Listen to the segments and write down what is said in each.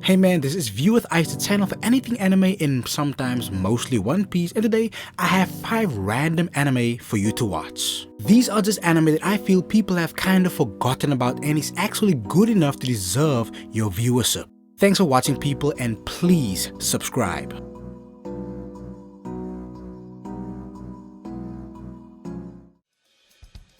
Hey man, this is View with Ice, the channel for anything anime and sometimes mostly One Piece, and today I have 5 random anime for you to watch. These are just anime that I feel people have kind of forgotten about and is actually good enough to deserve your viewership. Thanks for watching people, and please subscribe.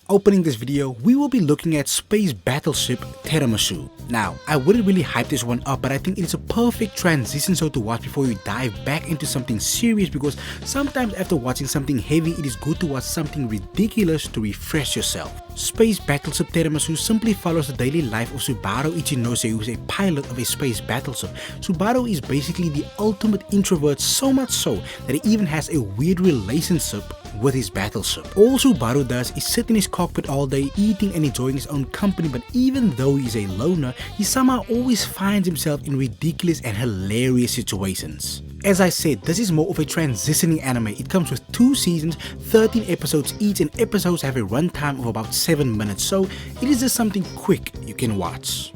Opening this video, we will be looking at space battleship Terramasu. Now, I wouldn't really hype this one up, but I think it's a perfect transition show to watch before you dive back into something serious, because sometimes after watching something heavy, it is good to watch something ridiculous to refresh yourself. Space battleship Terramasu simply follows the daily life of Subaru Ichinose, who is a pilot of a space battleship. Subaru is basically the ultimate introvert, so much so that he even has a weird relationship with his battleship. All Subaru does is sit in his cockpit all day, eating and enjoying his own company, but even though he's a loner, he somehow always finds himself in ridiculous and hilarious situations. As I said, this is more of a transitioning anime. It comes with 2 seasons, 13 episodes each, and episodes have a runtime of about 7 minutes, so it is just something quick you can watch.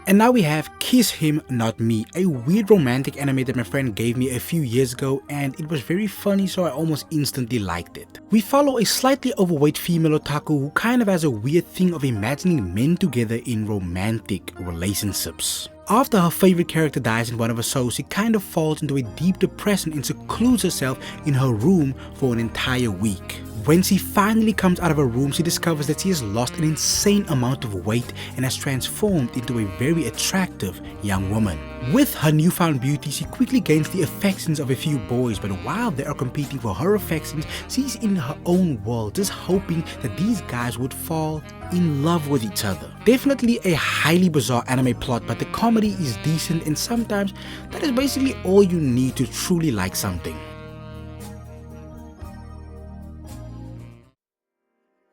And now we have Kiss Him Not Me, a weird romantic anime that my friend gave me a few years ago, and it was very funny, so I almost instantly liked it. We follow a slightly overweight female otaku who kind of has a weird thing of imagining men together in romantic relationships. After her favorite character dies in one of her shows, she kind of falls into a deep depression and secludes herself in her room for an entire week. When she finally comes out of her room, she discovers that she has lost an insane amount of weight and has transformed into a very attractive young woman. With her newfound beauty, she quickly gains the affections of a few boys, but while they are competing for her affections, she's in her own world, just hoping that these guys would fall in love with each other. Definitely a highly bizarre anime plot, but the comedy is decent, and sometimes that is basically all you need to truly like something.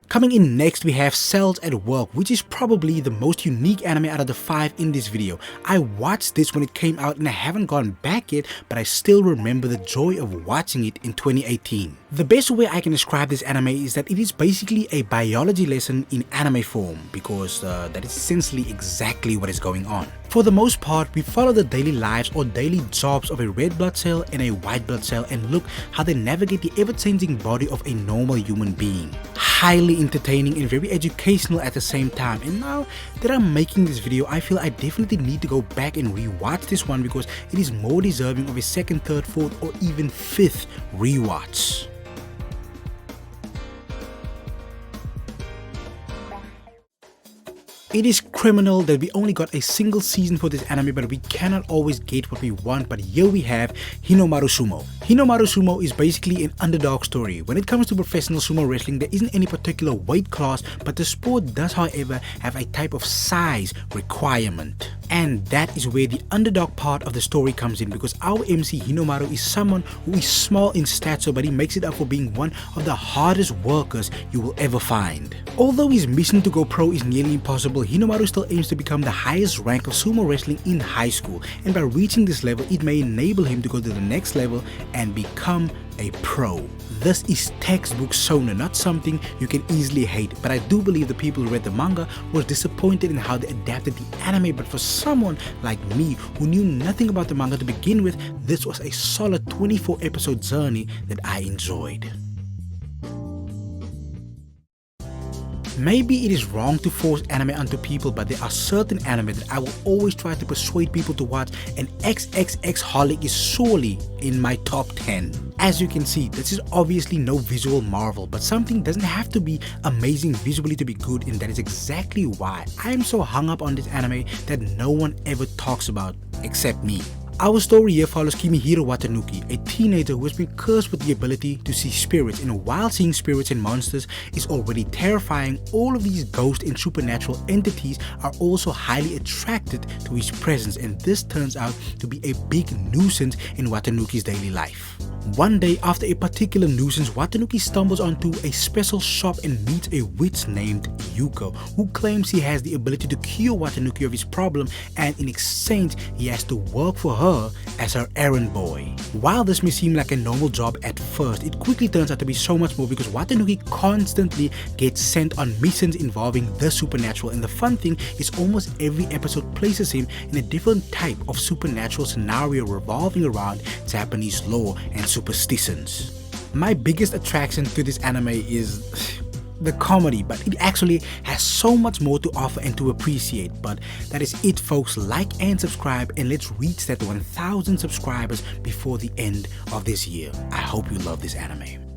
Coming in next, we have Cells at Work, which is probably the most unique anime out of the 5 in this video. I watched this when it came out and I haven't gone back yet, but I still remember the joy of watching it in 2018. The best way I can describe this anime is that it is basically a biology lesson in anime form, because that is essentially exactly what is going on. For the most part, we follow the daily lives or daily jobs of a red blood cell and a white blood cell and look how they navigate the ever-changing body of a normal human being. Highly entertaining and very educational at the same time, and now that I'm making this video, I feel I definitely need to go back and rewatch this one because it is more deserving of a 2nd, 3rd, 4th or even 5th rewatch. It is criminal that we only got a single season for this anime, but we cannot always get what we want. But here we have Hinomaru Sumo. Hinomaru Sumo is basically an underdog story. When it comes to professional sumo wrestling, there isn't any particular weight class, but the sport does however have a type of size requirement. And that is where the underdog part of the story comes in, because our MC Hinomaru is someone who is small in stature, but he makes it up for being one of the hardest workers you will ever find. Although his mission to go pro is nearly impossible, Hinomaru still aims to become the highest rank of sumo wrestling in high school, and by reaching this level, it may enable him to go to the next level and become a pro. This is textbook shonen, not something you can easily hate, but I do believe the people who read the manga was disappointed in how they adapted the anime. But for someone like me who knew nothing about the manga to begin with, this was a solid 24 episode journey that I enjoyed. Maybe it is wrong to force anime onto people, but there are certain anime that I will always try to persuade people to watch, and XXX Holic is surely in my top 10. As you can see, this is obviously no visual marvel, but something doesn't have to be amazing visually to be good, and that is exactly why I am so hung up on this anime that no one ever talks about except me. Our story here follows Kimihiro Watanuki, a teenager who has been cursed with the ability to see spirits, and while seeing spirits and monsters is already terrifying, all of these ghosts and supernatural entities are also highly attracted to his presence, and this turns out to be a big nuisance in Watanuki's daily life. One day, after a particular nuisance, Watanuki stumbles onto a special shop and meets a witch named Yuko, who claims he has the ability to cure Watanuki of his problem, and in exchange he has to work for her her as her errand boy. While this may seem like a normal job at first, it quickly turns out to be so much more because Watanuki constantly gets sent on missions involving the supernatural, and the fun thing is almost every episode places him in a different type of supernatural scenario revolving around Japanese lore and superstitions. My biggest attraction to this anime is the comedy, but it actually has so much more to offer and to appreciate. But that is it, folks. Like and subscribe, and let's reach that 1,000 subscribers before the end of this year. I hope you love this anime.